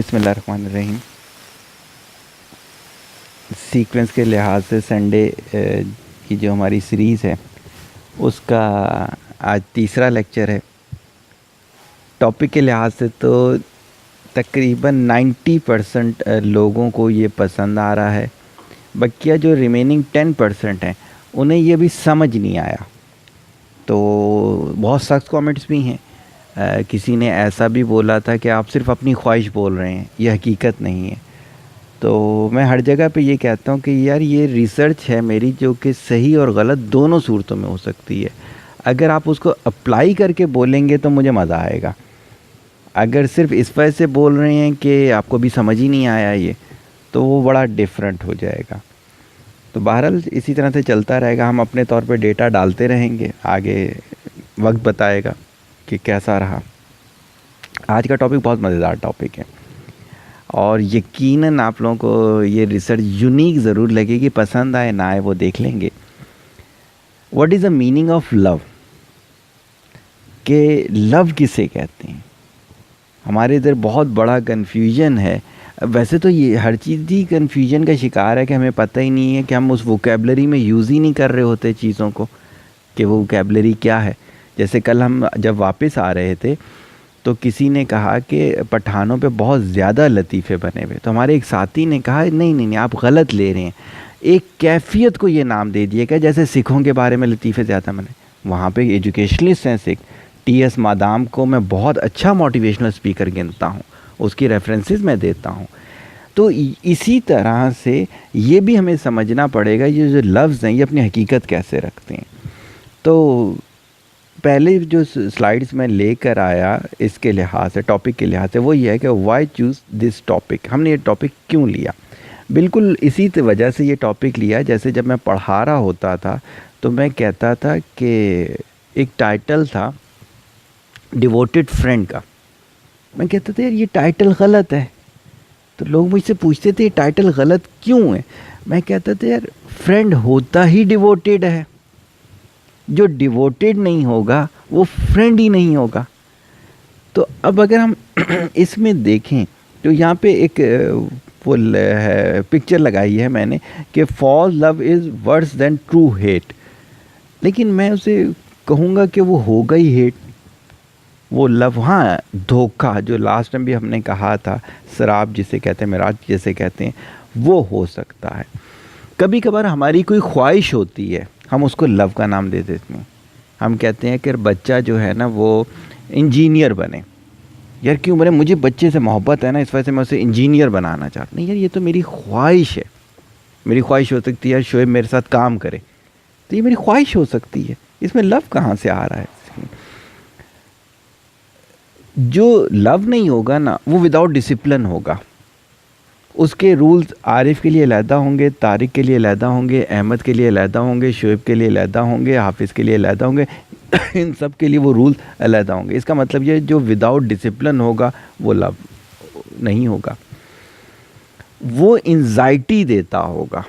بسم اللہ الرحمن الرحیم. سیکوینس کے لحاظ سے سنڈے کی جو ہماری سیریز ہے اس کا آج تیسرا لیکچر ہے. ٹاپک کے لحاظ سے تو تقریباً 90% لوگوں کو یہ پسند آ رہا ہے. بقیہ جو ریمیننگ 10% ہیں انہیں یہ بھی سمجھ نہیں آیا. تو بہت سخت کامنٹس بھی ہیں. کسی نے ایسا بھی بولا تھا کہ آپ صرف اپنی خواہش بول رہے ہیں, یہ حقیقت نہیں ہے. تو میں ہر جگہ پہ یہ کہتا ہوں کہ یار یہ ریسرچ ہے میری جو کہ صحیح اور غلط دونوں صورتوں میں ہو سکتی ہے. اگر آپ اس کو اپلائی کر کے بولیں گے تو مجھے مزہ آئے گا. اگر صرف اس وجہ سے بول رہے ہیں کہ آپ کو بھی سمجھ ہی نہیں آیا یہ, تو وہ بڑا ڈیفرنٹ ہو جائے گا. تو بہرحال اسی طرح سے چلتا رہے گا. ہم اپنے طور پہ ڈیٹا ڈالتے رہیں گے, آگے وقت بتائے گا کہ کیسا رہا. آج کا ٹاپک بہت مزیدار ٹاپک ہے اور یقیناً آپ لوگوں کو یہ ریسرچ یونیک ضرور لگے گی. پسند آئے نہ آئے وہ دیکھ لیں گے. What is the meaning of love, کہ لو کسے کہتے ہیں. ہمارے ادھر بہت بڑا کنفیوژن ہے. ویسے تو یہ ہر چیز ہی کنفیوژن کا شکار ہے کہ ہمیں پتہ ہی نہیں ہے کہ ہم اس ووکیبلری میں یوز ہی نہیں کر رہے ہوتے چیزوں کو, کہ وہ ووکیبلری کیا ہے. جیسے کل ہم جب واپس آ رہے تھے تو کسی نے کہا کہ پٹھانوں پہ بہت زیادہ لطیفے بنے ہوئے. تو ہمارے ایک ساتھی نے کہا نہیں آپ غلط لے رہے ہیں. ایک کیفیت کو یہ نام دے دیا کہ جیسے سکھوں کے بارے میں لطیفے زیادہ بنے. وہاں پہ ایجوکیشنلسٹ ہیں سکھ, ٹی ایس مادام کو میں بہت اچھا موٹیویشنل اسپیکر گنتا ہوں, اس کی ریفرنسز میں دیتا ہوں. تو اسی طرح سے یہ بھی ہمیں سمجھنا پڑے گا یہ جو لفظ ہیں یہ اپنی حقیقت کیسے رکھتے ہیں. تو پہلے جو سلائیڈز میں لے کر آیا اس کے لحاظ سے, ٹاپک کے لحاظ سے, وہ یہ ہے کہ وائی چوز دس ٹاپک. ہم نے یہ ٹاپک کیوں لیا؟ بالکل اسی وجہ سے یہ ٹاپک لیا. جیسے جب میں پڑھا رہا ہوتا تھا تو میں کہتا تھا کہ ایک ٹائٹل تھا ڈیووٹڈ فرینڈ کا. میں کہتا تھا یار یہ ٹائٹل غلط ہے. تو لوگ مجھ سے پوچھتے تھے یہ ٹائٹل غلط کیوں ہے. میں کہتا تھا یار فرینڈ ہوتا ہی ڈیووٹڈ ہے. جو ڈیووٹڈ نہیں ہوگا وہ فرینڈ ہی نہیں ہوگا. تو اب اگر ہم اس میں دیکھیں تو یہاں پہ ایک وہ پکچر لگائی ہے میں نے کہ فالس لو از ورس دین ٹرو ہیٹ. لیکن میں اسے کہوں گا کہ وہ ہوگا ہی ہیٹ. وہ لو, ہاں دھوکہ جو لاسٹ ٹائم بھی ہم نے کہا تھا, سراب جسے کہتے ہیں, مراج جسے کہتے ہیں, وہ ہو سکتا ہے. کبھی کبھار ہماری کوئی خواہش ہوتی ہے, ہم اس کو لو کا نام دے دیتے ہیں. ہم کہتے ہیں کہ بچہ جو ہے نا وہ انجینئر بنے. یار کیوں بنے؟ مجھے بچے سے محبت ہے نا, اس وجہ سے میں اسے انجینئر بنانا چاہتا ہوں. نہیں یار یہ تو میری خواہش ہے. میری خواہش ہو سکتی ہے شعیب میرے ساتھ کام کرے, تو یہ میری خواہش ہو سکتی ہے. اس میں لو کہاں سے آ رہا ہے؟ جو لو نہیں ہوگا نا وہ وداؤٹ ڈسپلن ہوگا. اس کے رولز عارف کے لیے علیحدہ ہوں گے, طارق کے لیے علیحدہ ہوں گے, احمد کے لیے علیحدہ ہوں گے, شعیب کے لیے علیحدہ ہوں گے, حافظ کے لیے علیحدہ ہوں گے. ان سب کے لیے وہ رولز علیحدہ ہوں گے. اس کا مطلب یہ جو وداؤٹ ڈسپلن ہوگا وہ لو نہیں ہوگا, وہ انزائٹی دیتا ہوگا.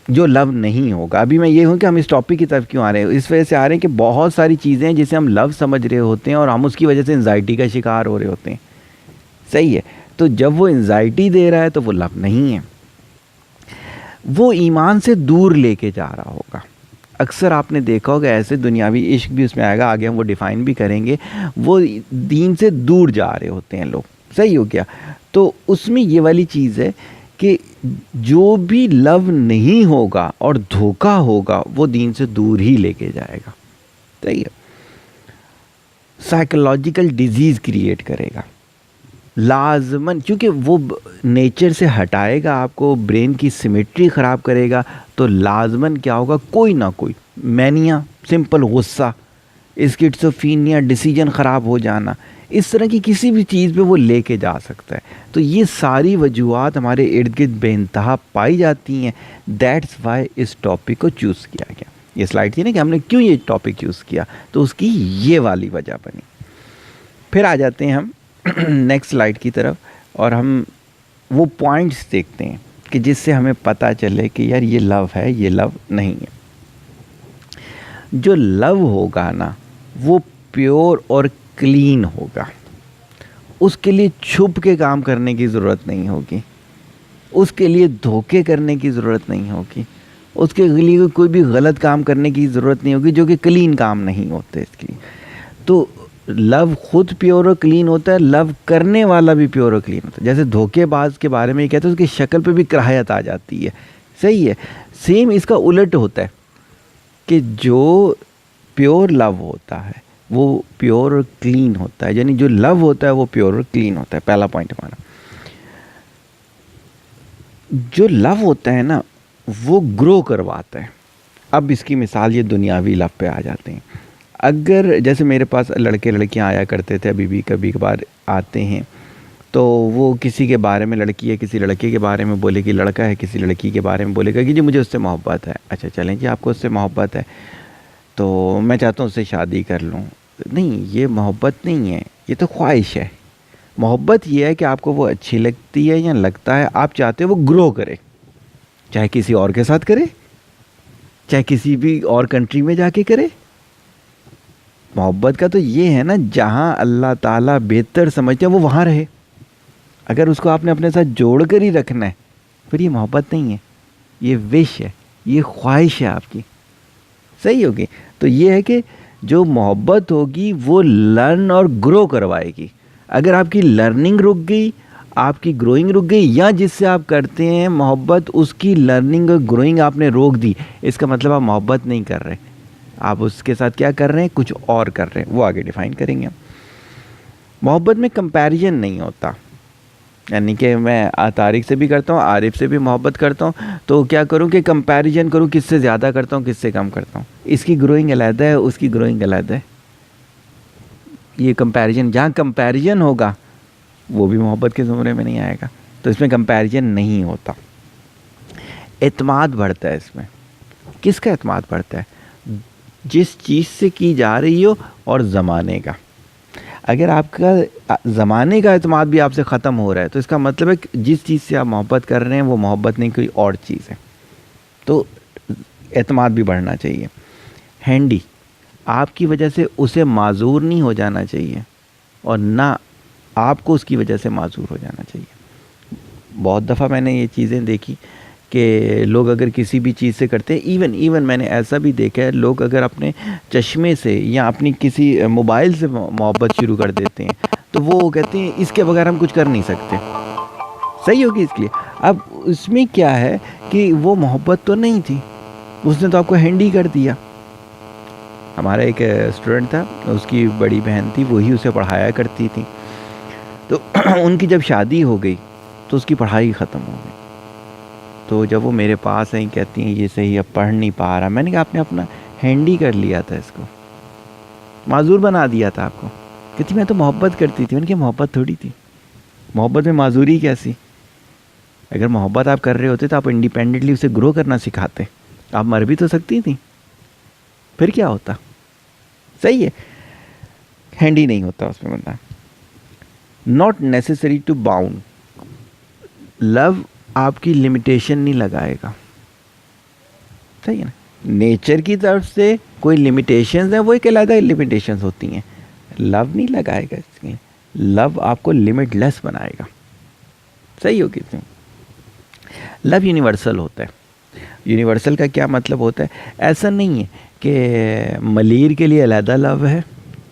جو لو نہیں ہوگا. ابھی میں یہ ہوں کہ ہم اس ٹاپک کی طرف کیوں آ رہے ہیں, اس وجہ سے آ رہے ہیں کہ بہت ساری چیزیں ہیں جسے ہم لو سمجھ رہے ہوتے ہیں اور ہم اس کی وجہ سے انزائٹی کا شکار ہو رہے ہوتے ہیں. صحیح ہے. تو جب وہ انزائٹی دے رہا ہے تو وہ لو نہیں ہے, وہ ایمان سے دور لے کے جا رہا ہوگا. اکثر آپ نے دیکھا ہوگا ایسے دنیاوی عشق بھی اس میں آئے گا, آگے ہم وہ ڈیفائن بھی کریں گے. وہ دین سے دور جا رہے ہوتے ہیں لوگ. صحیح ہو گیا. تو اس میں یہ والی چیز ہے کہ جو بھی لو نہیں ہوگا اور دھوکہ ہوگا وہ دین سے دور ہی لے کے جائے گا. صحیح ہے. سائیکولوجیکل ڈیزیز کریٹ کرے گا لازماً, کیونکہ وہ نیچر سے ہٹائے گا آپ کو, برین کی سمیٹری خراب کرے گا. تو لازماً کیا ہوگا, کوئی نہ کوئی مینیا, سمپل غصہ, اسکیزوفرینیا, ڈیسیجن خراب ہو جانا, اس طرح کی کسی بھی چیز پہ وہ لے کے جا سکتا ہے. تو یہ ساری وجوہات ہمارے ارد گرد بے انتہا پائی جاتی ہیں. دیٹس وائی اس ٹاپک کو چوز کیا گیا. یہ سلائڈ تھی نا کہ ہم نے کیوں یہ ٹاپک چوز کیا, تو اس کی یہ والی وجہ بنی. پھر آ جاتے ہیں ہم نیکسٹ سلائڈ کی طرف, اور ہم وہ پوائنٹس دیکھتے ہیں کہ جس سے ہمیں پتہ چلے کہ یار یہ لو ہے, یہ لو نہیں ہے. جو لو ہوگا نا وہ پیور اور کلین ہوگا. اس کے لیے چھپ کے کام کرنے کی ضرورت نہیں ہوگی، اس کے لیے دھوکے کرنے کی ضرورت نہیں ہوگی، اس کے لیے کوئی بھی غلط کام کرنے کی ضرورت نہیں ہوگی جو کہ کلین کام نہیں ہوتے اس کے لیے۔ تو لو خود پیور اور کلین ہوتا ہے، لو کرنے والا بھی پیور اور کلین ہوتا ہے۔ جیسے دھوکے باز کے بارے میں یہ کہتے ہیں اس کی شکل پہ بھی کراہیت آ جاتی ہے، صحیح ہے۔ سیم اس کا الٹ ہوتا ہے کہ جو پیور لو ہوتا ہے وہ پیور اور کلین ہوتا ہے، یعنی جو لو ہوتا ہے وہ پیور اور کلین ہوتا ہے۔ پہلا پوائنٹ ہمارا، جو لو ہوتا ہے نا وہ گرو کرواتا ہے۔ اب اس کی مثال یہ دنیاوی لو پہ آ جاتے ہیں۔ اگر جیسے میرے پاس لڑکے لڑکیاں آیا کرتے تھے، ابھی بھی کبھی کبھار آتے ہیں، تو وہ کسی کے بارے میں، لڑکی ہے کسی لڑکے کے بارے میں بولے گی، لڑکا ہے کسی لڑکی کے بارے میں بولے گا کہ جی مجھے اس سے محبت ہے۔ اچھا چلیں جی، آپ کو اس سے محبت ہے تو میں چاہتا ہوں اس سے شادی کر لوں۔ نہیں، یہ محبت نہیں ہے، یہ تو خواہش ہے۔ محبت یہ ہے کہ آپ کو وہ اچھی لگتی ہے یا لگتا ہے، آپ چاہتے ہو وہ گرو کرے، چاہے کسی اور کے ساتھ کرے، چاہے کسی بھی اور کنٹری میں جا کے کرے۔ محبت کا تو یہ ہے نا، جہاں اللہ تعالیٰ بہتر سمجھتے ہیں وہ وہاں رہے۔ اگر اس کو آپ نے اپنے ساتھ جوڑ کر ہی رکھنا ہے پھر یہ محبت نہیں ہے، یہ وش ہے، یہ خواہش ہے آپ کی، صحیح ہوگی۔ تو یہ ہے کہ جو محبت ہوگی وہ لرن اور گرو کروائے گی۔ اگر آپ کی لرننگ رک گئی، آپ کی گروئنگ رک گئی، یا جس سے آپ کرتے ہیں محبت اس کی لرننگ اور گروئنگ آپ نے روک دی، اس کا مطلب آپ محبت نہیں کر رہے، آپ اس کے ساتھ کیا کر رہے ہیں، کچھ اور کر رہے ہیں، وہ آگے ڈیفائن کریں گے ہم۔ محبت میں کمپیریزن نہیں ہوتا، یعنی کہ میں طارق سے بھی کرتا ہوں، عارف سے بھی محبت کرتا ہوں، تو کیا کروں کہ کمپیریزن کروں، کس سے زیادہ کرتا ہوں، کس سے کم کرتا ہوں۔ اس کی گروئنگ علیحدہ ہے، اس کی گروئنگ علیحدہ ہے۔ یہ کمپیریزن، جہاں کمپیریزن ہوگا وہ بھی محبت کے زمرے میں نہیں آئے گا، تو اس میں کمپیریزن نہیں ہوتا۔ اعتماد بڑھتا ہے اس میں۔ کس کا اعتماد بڑھتا ہے؟ جس چیز سے کی جا رہی ہو اور زمانے کا۔ اگر آپ کا زمانے کا اعتماد بھی آپ سے ختم ہو رہا ہے تو اس کا مطلب ہے کہ جس چیز سے آپ محبت کر رہے ہیں وہ محبت نہیں، کوئی اور چیز ہے، تو اعتماد بھی بڑھنا چاہیے۔ ہینڈی، آپ کی وجہ سے اسے معذور نہیں ہو جانا چاہیے، اور نہ آپ کو اس کی وجہ سے معذور ہو جانا چاہیے۔ بہت دفعہ میں نے یہ چیزیں دیکھی کہ لوگ اگر کسی بھی چیز سے کرتے ہیں، ایون میں نے ایسا بھی دیکھا ہے، لوگ اگر اپنے چشمے سے یا اپنی کسی موبائل سے محبت شروع کر دیتے ہیں تو وہ کہتے ہیں اس کے بغیر ہم کچھ کر نہیں سکتے، صحیح ہوگی اس کے لیے۔ اب اس میں کیا ہے کہ وہ محبت تو نہیں تھی، اس نے تو آپ کو ہینڈی کر دیا۔ ہمارا ایک اسٹوڈنٹ تھا، اس کی بڑی بہن تھی، وہی اسے پڑھایا کرتی تھی، تو ان کی جب شادی ہو گئی تو اس کی پڑھائی ختم ہو گئی۔ تو جب وہ میرے پاس آئیں، کہتی ہیں یہ صحیح اب پڑھ نہیں پا رہا، میں نے کہا آپ نے اپنا ہینڈی کر لیا تھا، اس کو معذور بنا دیا تھا آپ کو۔ کہتی میں تو محبت کرتی تھی۔ میں نے کہا محبت تھوڑی تھی، محبت میں معذوری کیسی؟ اگر محبت آپ کر رہے ہوتے تو آپ انڈیپینڈنٹلی اسے گرو کرنا سکھاتے، آپ مر بھی تو سکتی تھیں، پھر کیا ہوتا؟ صحیح ہے، ہینڈی نہیں ہوتا اس میں بندہ۔ ناٹ نیسیسری ٹو باؤنڈ، لو آپ کی لمیٹیشن نہیں لگائے گا، صحیح ہے نا۔ نیچر کی طرف سے کوئی لمیٹیشنز ہیں، وہ ایک علیحدہ لمیٹیشنز ہوتی ہیں، لو نہیں لگائے گا اس کے، لو آپ کو لمٹ لیس بنائے گا، صحیح ہوگی۔ لو یونیورسل ہوتا ہے۔ یونیورسل کا کیا مطلب ہوتا ہے؟ ایسا نہیں ہے کہ ملیر کے لیے علیحدہ لو ہے،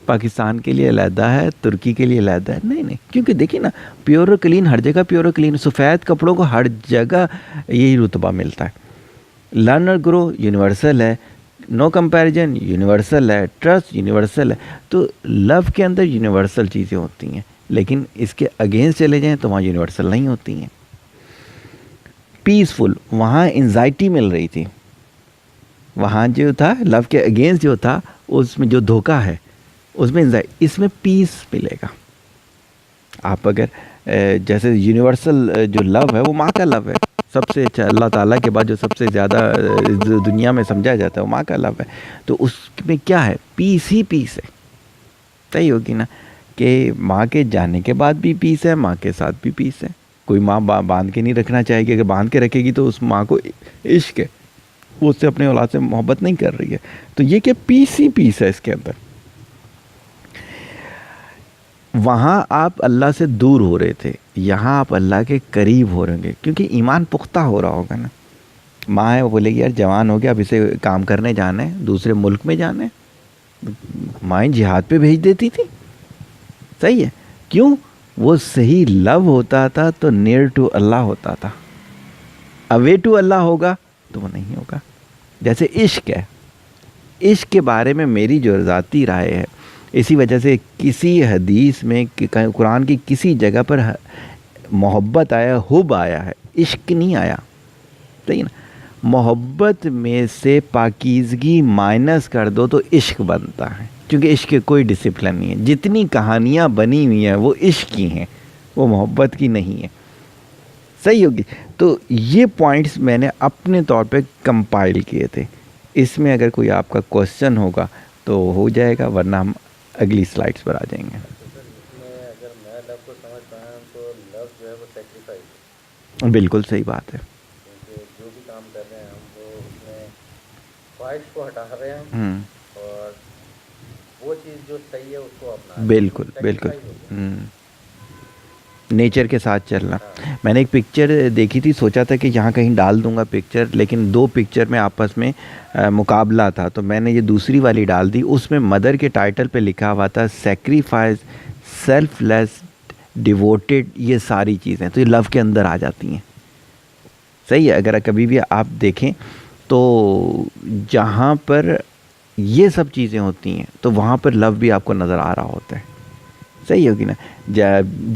پاکستان کے لیے علیحدہ ہے، ترکی کے لیے علیحدہ ہے، نہیں نہیں، کیونکہ دیکھیں نا، پیور اور کلین ہر جگہ پیور اور کلین، سفید کپڑوں کو ہر جگہ یہی رتبہ ملتا ہے۔ لرن اور گرو یونیورسل ہے، نو کمپیریزن یونیورسل ہے، ٹرسٹ یونیورسل ہے، تو لو کے اندر یونیورسل چیزیں ہوتی ہیں، لیکن اس کے اگینسٹ چلے جائیں تو وہاں یونیورسل نہیں ہوتی ہیں۔ پیسفل، وہاں انزائٹی مل رہی تھی، وہاں جو تھا لو کے اگینسٹ جو تھا، اس میں جو دھوکہ ہے اس میں اس میں پیس ملے گا۔ آپ اگر جیسے یونیورسل جو لو ہے وہ ماں کا لو ہے، سب سے اچھا اللہ تعالیٰ کے بعد جو سب سے زیادہ دنیا میں سمجھا جاتا ہے وہ ماں کا لو ہے، تو اس میں کیا ہے؟ پیس ہی پیس ہے، صحیح ہوگی نا، کہ ماں کے جانے کے بعد بھی پیس ہے، ماں کے ساتھ بھی پیس ہے۔ کوئی ماں باندھ کے نہیں رکھنا چاہے گی، اگر باندھ کے رکھے گی تو اس ماں کو عشق ہے، وہ اس سے اپنے اولاد سے محبت نہیں کر رہی ہے، تو یہ کہ پیس ہی پیس ہے اس کے اندر۔ وہاں آپ اللہ سے دور ہو رہے تھے، یہاں آپ اللہ کے قریب ہو رہے گے، کیونکہ ایمان پختہ ہو رہا ہوگا نا. ماں ہے وہ بولے گی یار جوان ہو گیا، اب اسے کام کرنے جانا ہے، دوسرے ملک میں جانا ہے. مائیں جہاد پہ بھیج دیتی تھی. صحیح ہے. کیوں؟ وہ صحیح لو ہوتا تھا تو نیئر ٹو اللہ ہوتا تھا. اوے ٹو اللہ ہوگا تو وہ نہیں ہوگا. جیسے عشق ہے، عشق کے بارے میں میری جو ذاتی رائے ہے، اسی وجہ سے کسی حدیث میں قرآن کی کسی جگہ پر محبت آیا، حب آیا ہے، عشق نہیں آیا. صحیح نا. محبت میں سے پاکیزگی مائنس کر دو تو عشق بنتا ہے، کیونکہ عشق کے کوئی ڈسپلن نہیں ہے. جتنی کہانیاں بنی ہوئی ہیں وہ عشق کی ہیں، وہ محبت کی نہیں ہے. صحیح ہوگی. تو یہ پوائنٹس میں نے اپنے طور پہ کمپائل کیے تھے. اس میں اگر کوئی آپ کا کوشچن ہوگا تو ہو جائے گا، ورنہ ہم اگلی سلائڈس پر آ جائیں گے. اگر میں لو کو سمجھ پایا ہوں تو لو جو ہے وہ سیکریفائس ہے. بالکل صحیح بات ہے. کیونکہ جو بھی کام کر رہے ہیں ہم وہ اس میں خواہش کو ہٹا رہے ہیں اور وہ چیز جو صحیح ہے اس کو اپنا. بالکل بالکل. نیچر کے ساتھ چلنا. میں نے ایک پکچر دیکھی تھی، سوچا تھا کہ یہاں کہیں ڈال دوں گا پکچر، لیکن دو پکچر میں آپس میں مقابلہ تھا، تو میں نے یہ دوسری والی ڈال دی. اس میں مدر کے ٹائٹل پہ لکھا ہوا تھا سیکریفائز، سیلف لیس، ڈیووٹیڈ. یہ ساری چیزیں تو یہ لو کے اندر آ جاتی ہیں. صحیح ہے. اگر کبھی بھی آپ دیکھیں تو جہاں پر یہ سب چیزیں ہوتی ہیں تو وہاں پر لو بھی آپ کو نظر آ رہا ہوتا ہے. صحیح ہوگی نا.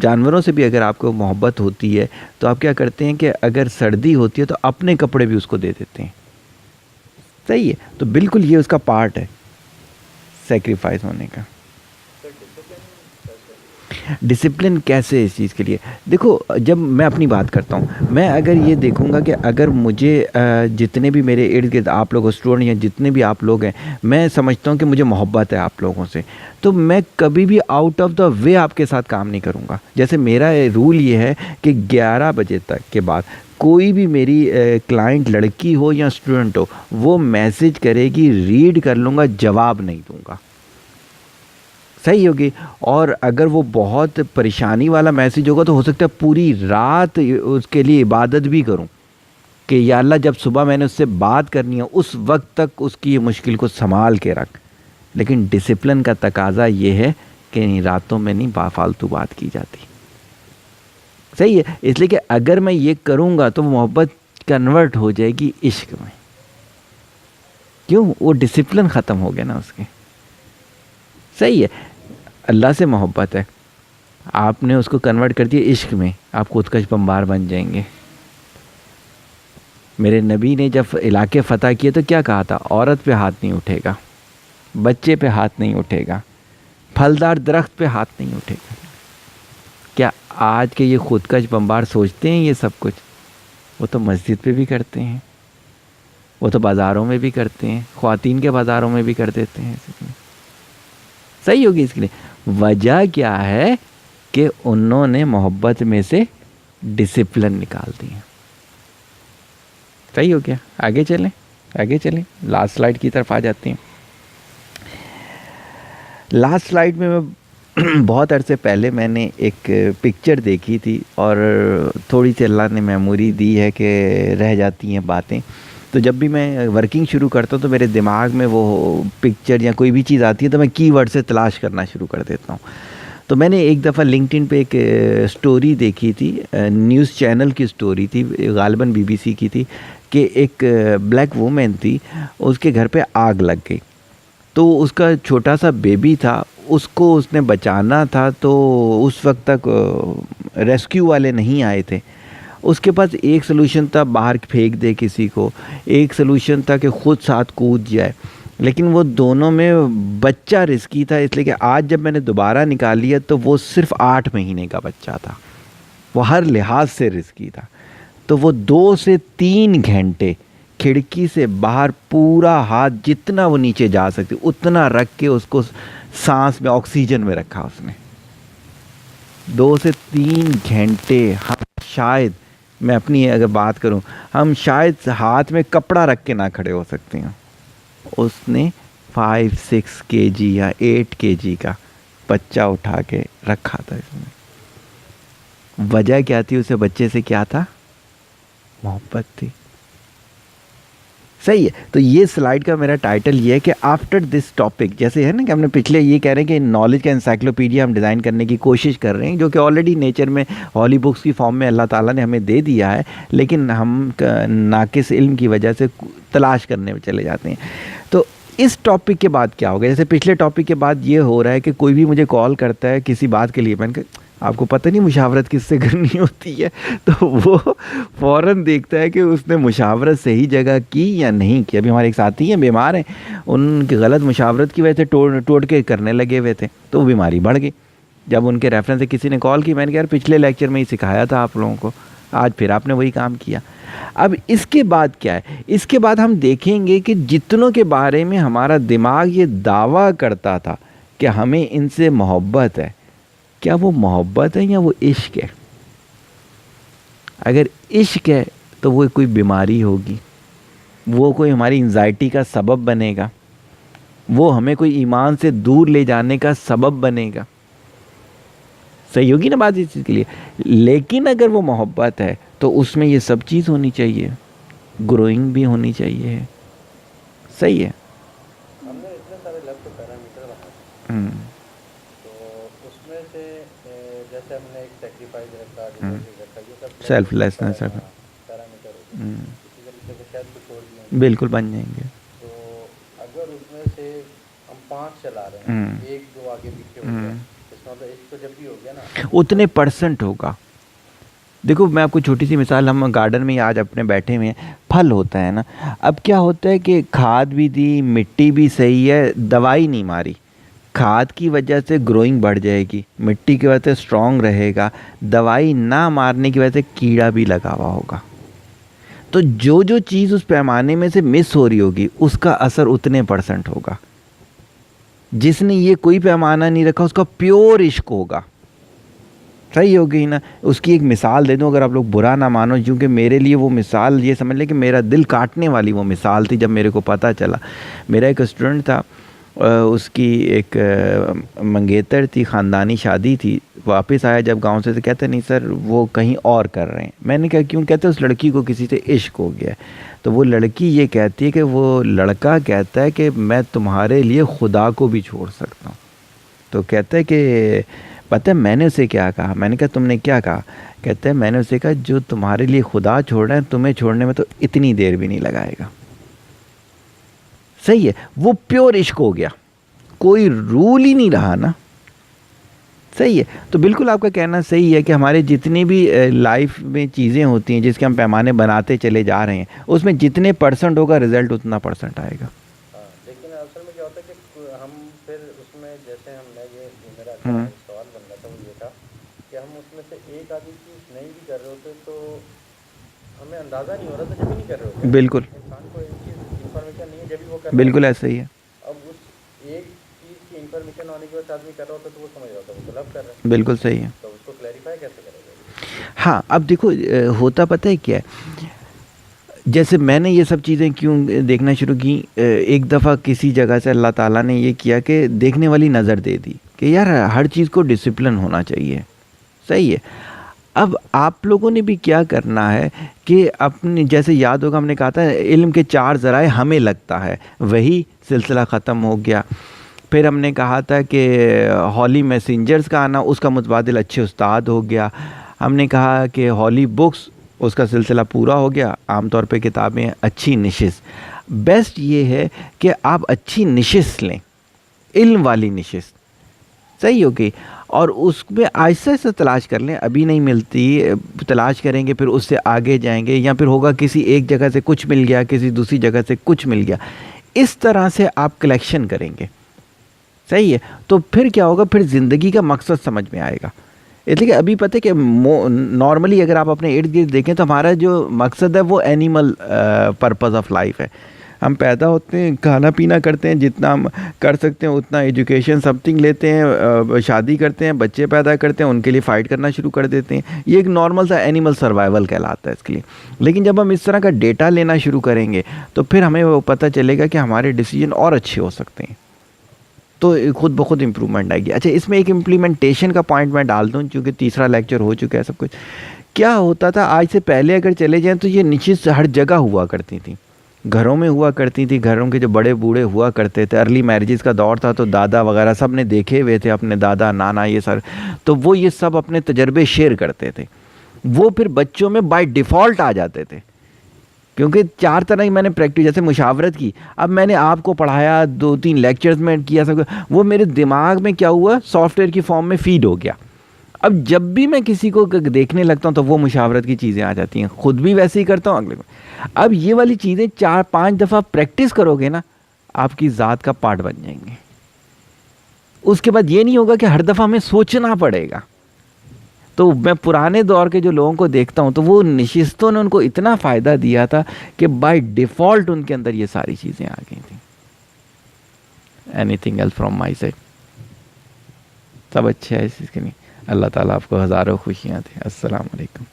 جانوروں سے بھی اگر آپ کو محبت ہوتی ہے تو آپ کیا کرتے ہیں کہ اگر سردی ہوتی ہے تو اپنے کپڑے بھی اس کو دے دیتے ہیں. صحیح ہے. تو بالکل یہ اس کا پارٹ ہے سیکریفائز ہونے کا. ڈسپلن کیسے اس چیز کے لیے؟ دیکھو، جب میں اپنی بات کرتا ہوں، میں اگر یہ دیکھوں گا کہ اگر مجھے جتنے بھی میرے ارد گرد آپ لوگ اسٹوڈنٹ یا جتنے بھی آپ لوگ ہیں، میں سمجھتا ہوں کہ مجھے محبت ہے آپ لوگوں سے، تو میں کبھی بھی آؤٹ آف دا وے آپ کے ساتھ کام نہیں کروں گا. جیسے میرا رول یہ ہے کہ 11 بجے تک کے بعد کوئی بھی میری کلائنٹ لڑکی ہو یا اسٹوڈنٹ ہو، وہ میسج کرے گی، ریڈ کر لوں گا، جواب نہیں دوں گا. صحیح ہوگی. اور اگر وہ بہت پریشانی والا میسج ہوگا تو ہو سکتا ہے پوری رات اس کے لیے عبادت بھی کروں کہ یا اللہ جب صبح میں نے اس سے بات کرنی ہے اس وقت تک اس کی یہ مشکل کو سنبھال کے رکھ. لیکن ڈسپلن کا تقاضا یہ ہے کہ راتوں میں نہیں فالتو بات کی جاتی. صحیح ہے. اس لیے کہ اگر میں یہ کروں گا تو وہ محبت کنورٹ ہو جائے گی عشق میں. کیوں؟ وہ ڈسپلن ختم ہو گیا نا اس کے. صحیح ہے. اللہ سے محبت ہے، آپ نے اس کو کنورٹ کر دیا عشق میں، آپ خودکش بمبار بن جائیں گے. میرے نبی نے جب علاقے فتح کیے تو کیا کہا تھا؟ عورت پہ ہاتھ نہیں اٹھے گا، بچے پہ ہاتھ نہیں اٹھے گا، پھلدار درخت پہ ہاتھ نہیں اٹھے گا. کیا آج کے یہ خودکش بمبار سوچتے ہیں یہ سب کچھ؟ وہ تو مسجد پہ بھی کرتے ہیں، وہ تو بازاروں میں بھی کرتے ہیں، خواتین کے بازاروں میں بھی کر دیتے ہیں. صحیح ہوگی. اس کے لیے وجہ کیا ہے کہ انہوں نے محبت میں سے ڈسپلن نکال دیا. صحیح ہو گیا. آگے چلیں لاسٹ سلائیڈ کی طرف آ جاتے ہیں. لاسٹ سلائیڈ میں بہت عرصے پہلے میں نے ایک پکچر دیکھی تھی اور تھوڑی سی اللہ نے میموری دی ہے کہ رہ جاتی ہیں باتیں. تو جب بھی میں ورکنگ شروع کرتا ہوں تو میرے دماغ میں وہ پکچر یا کوئی بھی چیز آتی ہے تو میں کی ورڈ سے تلاش کرنا شروع کر دیتا ہوں. تو میں نے ایک دفعہ لنکڈ ان پہ ایک سٹوری دیکھی تھی، نیوز چینل کی سٹوری تھی، غالباً بی بی سی کی تھی، کہ ایک بلیک وومن تھی، اس کے گھر پہ آگ لگ گئی. تو اس کا چھوٹا سا بیبی تھا، اس کو اس نے بچانا تھا، تو اس وقت تک ریسکیو والے نہیں آئے تھے. اس کے پاس ایک سلوشن تھا باہر پھینک دے کسی کو، ایک سلوشن تھا کہ خود ساتھ کود جائے. لیکن وہ دونوں میں بچہ رسکی تھا، اس لیے کہ آج جب میں نے دوبارہ نکال لیا تو وہ صرف 8 مہینے کا بچہ تھا. وہ ہر لحاظ سے رسکی تھا. تو وہ 2 سے 3 گھنٹے کھڑکی سے باہر پورا ہاتھ جتنا وہ نیچے جا سکتی اتنا رکھ کے اس کو سانس میں آکسیجن میں رکھا اس نے. 2 سے 3 گھنٹے. ہم شاید، میں اپنی اگر بات کروں، ہم شاید ہاتھ میں کپڑا رکھ کے نہ کھڑے ہو سکتے ہیں. اس نے 5-6 kg یا 8 kg کا بچہ اٹھا کے رکھا تھا اس میں. وجہ کیا تھی؟ اسے بچے سے کیا تھا؟ محبت تھی. صحیح ہے. تو یہ سلائیڈ کا میرا ٹائٹل یہ ہے کہ آفٹر دس ٹاپک، جیسے ہے نا کہ ہم نے پچھلے یہ کہہ رہے ہیں کہ نالج کا انسائکلوپیڈیا ہم ڈیزائن کرنے کی کوشش کر رہے ہیں، جو کہ آلریڈی نیچر میں ہولی بکس کی فارم میں اللہ تعالیٰ نے ہمیں دے دیا ہے، لیکن ہم ناقص علم کی وجہ سے تلاش کرنے میں چلے جاتے ہیں. تو اس ٹاپک کے بعد کیا ہوگا؟ جیسے پچھلے ٹاپک کے بعد یہ ہو رہا ہے کہ کوئی بھی مجھے کال کرتا ہے کسی بات کے لیے، میں نے کہا آپ کو پتہ نہیں مشاورت کس سے کرنی ہوتی ہے، تو وہ فوراً دیکھتا ہے کہ اس نے مشاورت صحیح جگہ کی یا نہیں کی. ابھی ہمارے ایک ساتھی ہیں بیمار ہیں، ان کی غلط مشاورت کی وجہ سے ٹوٹ کے کرنے لگے ہوئے تھے، تو وہ بیماری بڑھ گئی. جب ان کے ریفرنس سے کسی نے کال کی، میں نے کہا یار پچھلے لیکچر میں ہی سکھایا تھا آپ لوگوں کو، آج پھر آپ نے وہی کام کیا. اب اس کے بعد کیا ہے؟ اس کے بعد ہم دیکھیں گے کہ جتنوں کے بارے میں ہمارا دماغ یہ دعویٰ کرتا تھا کہ ہمیں ان سے محبت ہے، کیا وہ محبت ہے یا وہ عشق ہے؟ اگر عشق ہے تو وہ کوئی بیماری ہوگی، وہ کوئی ہماری انزائٹی کا سبب بنے گا، وہ ہمیں کوئی ایمان سے دور لے جانے کا سبب بنے گا. صحیح ہوگی نا بات اس چیز کے لیے. لیکن اگر وہ محبت ہے تو اس میں یہ سب چیز ہونی چاہیے، گروئنگ بھی ہونی چاہیے. صحیح ہے. ہم نے اتنے سارے لفظ پیرامیٹر بنائے، تو اس میں سے جیسے ہم نے ایک سیکریفائز رکھا، ڈیووٹی رکھا، یہ سب سیلف لیسنس پیرامیٹر ہوتے ہیں. اسی طریقے سے شاید کچھ اور بھی ہیں بالکل بن جائیں گے. تو اگر اس میں سے ہم 5 چلا رہے ہیں، ایک جو آگے پیچھے ہو گیا، اس میں ایک تو جب بھی ہو گیا نا اتنے پرسنٹ ہوگا. دیکھو میں آپ کو چھوٹی سی مثال، ہم گارڈن میں آج اپنے بیٹھے ہوئے ہیں، پھل ہوتا ہے نا، اب کیا ہوتا ہے کہ کھاد بھی دی، مٹی بھی صحیح ہے، دوائی نہیں ماری، کھاد کی وجہ سے گروئنگ بڑھ جائے گی، مٹی کی وجہ سے اسٹرانگ رہے گا، دوائی نہ مارنے کی وجہ سے کیڑا بھی لگا ہوا ہوگا. تو جو چیز اس پیمانے میں سے مس ہو رہی ہوگی اس کا اثر اتنے پرسنٹ ہوگا. جس نے یہ کوئی پیمانہ نہیں رکھا اس کا پیور عشق ہوگا. صحیح ہو گئی نا. اس کی ایک مثال دے دوں، اگر آپ لوگ برا نہ مانو، کیونکہ میرے لیے وہ مثال یہ سمجھ لیں کہ میرا دل کاٹنے والی وہ مثال تھی. جب میرے کو پتہ چلا، میرا ایک اسٹوڈنٹ تھا، اس کی ایک منگیتر تھی، خاندانی شادی تھی، واپس آیا جب گاؤں سے، تو کہتے نہیں سر وہ کہیں اور کر رہے ہیں. میں نے کہا کیوں؟ کہتے اس لڑکی کو کسی سے عشق ہو گیا ہے. تو وہ لڑکی یہ کہتی ہے کہ وہ لڑکا کہتا ہے کہ میں تمہارے لیے خدا کو بھی چھوڑ سکتا ہوں. تو کہتا ہے کہ پتہ ہے میں نے اسے کیا کہا؟ میں نے کہا تم نے کیا کہا؟ کہتا ہے میں نے اسے کہا جو تمہارے لیے خدا چھوڑ رہے ہیں، تمہیں چھوڑنے میں تو اتنی دیر بھی نہیں لگائے گا. صحیح ہے. وہ پیور عشق ہو گیا، کوئی رول ہی نہیں رہا نا. صحیح ہے. تو بالکل آپ کا کہنا صحیح ہے کہ ہمارے جتنی بھی لائف میں چیزیں ہوتی ہیں جس کے ہم پیمانے بناتے چلے جا رہے ہیں، اس میں جتنے پرسنٹ ہوگا رزلٹ اتنا پرسنٹ آئے گا. لیکن اصل میں کیا ہوتا ہے کہ ہم پھر اس میں جیسے ہم نے یہ میرا سوال بن رہا تھا وہ یہ تھا کہ ہم اس میں سے ایک آدھی چیز نہیں بھی کر رہے ہوتے تو ہمیں اندازہ نہیں ہو رہا تھا جب بھی نہیں کر رہے ہوتے. بالکل انسان کو ایک چیز انفارمیشن نہیں ہے جب بھی وہ کر بالکل ایسا ہی ہے. اب اس ایک چیز کی انفارمیشن ہونے کی وجہ سے آدمی کر رہا ہوتا تو وہ سمجھ رہا ہوتا وہ غلط کر رہا ہے. بالکل صحیح ہے. تو اس کو کلیریفائی کیسے کرے گا؟ ہاں اب دیکھو ہوتا پتہ ہے کیا ہے، جیسے میں نے یہ سب چیزیں کیوں دیکھنا شروع کی، ایک دفعہ کسی جگہ سے اللہ تعالیٰ نے یہ کیا کہ دیکھنے والی نظر دے دی کہ یار ہر چیز کو ڈسپلن ہونا چاہیے. صحیح ہے. اب آپ لوگوں نے بھی کیا کرنا ہے کہ اپنے، جیسے یاد ہوگا ہم نے کہا تھا علم کے 4 ذرائع ہمیں لگتا ہے، وہی سلسلہ ختم ہو گیا. پھر ہم نے کہا تھا کہ ہولی میسنجرز کا آنا، اس کا متبادل اچھے استاد ہو گیا. ہم نے کہا کہ ہولی بکس، اس کا سلسلہ پورا ہو گیا. عام طور پہ کتابیں اچھی نشست، بیسٹ یہ ہے کہ آپ اچھی نشست لیں، علم والی نشست. صحیح ہوگی. اور اس میں آہستہ آہستہ تلاش کر لیں، ابھی نہیں ملتی تلاش کریں گے، پھر اس سے آگے جائیں گے، یا پھر ہوگا کسی ایک جگہ سے کچھ مل گیا، کسی دوسری جگہ سے کچھ مل گیا. اس طرح سے آپ کلیکشن کریں گے. صحیح ہے. تو پھر کیا ہوگا، پھر زندگی کا مقصد سمجھ میں آئے گا. اس لیے ابھی پتہ ہے کہ نارملی اگر آپ اپنے ارد گرد دیکھیں تو ہمارا جو مقصد ہے وہ اینیمل پرپز آف لائف ہے. ہم پیدا ہوتے ہیں، کھانا پینا کرتے ہیں، جتنا ہم کر سکتے ہیں اتنا ایجوکیشن سم تھنگ لیتے ہیں، شادی کرتے ہیں، بچے پیدا کرتے ہیں، ان کے لیے فائٹ کرنا شروع کر دیتے ہیں. یہ ایک نارمل سا اینیمل سروائیول کہلاتا ہے اس کے لیے. لیکن جب ہم اس طرح کا ڈیٹا لینا شروع کریں گے تو پھر ہمیں وہ پتہ چلے گا کہ ہمارے ڈیسیجن اور اچھے ہو سکتے ہیں. تو خود بخود امپرومنٹ آئے گی. اچھا اس میں ایک امپلیمنٹیشن کا پوائنٹ میں ڈال دوں چونکہ تیسرا لیکچر ہو چکا ہے سب کچھ. کیا ہوتا تھا آج سے پہلے اگر چلے جائیں تو یہ نشست ہر جگہ ہوا کرتی تھیں, گھروں میں ہوا کرتی تھی, گھروں کے جو بڑے بوڑھے ہوا کرتے تھے, ارلی میرجز کا دور تھا تو دادا وغیرہ سب نے دیکھے ہوئے تھے اپنے دادا نانا یہ سر, تو وہ یہ سب اپنے تجربے شیئر کرتے تھے. وہ پھر بچوں میں بائی ڈیفالٹ آ جاتے تھے کیونکہ 4 طرح کی میں نے پریکٹس, جیسے مشاورت کی, اب میں نے آپ کو پڑھایا 2-3 لیکچرز میں کیا سب, وہ میرے دماغ میں کیا ہوا سافٹ ویئر کی فارم میں فیڈ ہو گیا. اب جب بھی میں کسی کو دیکھنے لگتا ہوں تو وہ مشاورت کی چیزیں آ جاتی ہیں, خود بھی ویسے ہی کرتا ہوں اگلے کو. اب یہ والی چیزیں 4-5 دفعہ پریکٹس کرو گے نا آپ کی ذات کا پارٹ بن جائیں گے. اس کے بعد یہ نہیں ہوگا کہ ہر دفعہ ہمیں سوچنا پڑے گا. تو میں پرانے دور کے جو لوگوں کو دیکھتا ہوں تو وہ نشستوں نے ان کو اتنا فائدہ دیا تھا کہ بائی ڈیفالٹ ان کے اندر یہ ساری چیزیں آ گئی تھیں. Any thing else from my side? سب اچھا ہے اس کے لیے. اللہ تعالیٰ آپ کو ہزاروں خوشیاں دے. السلام علیکم.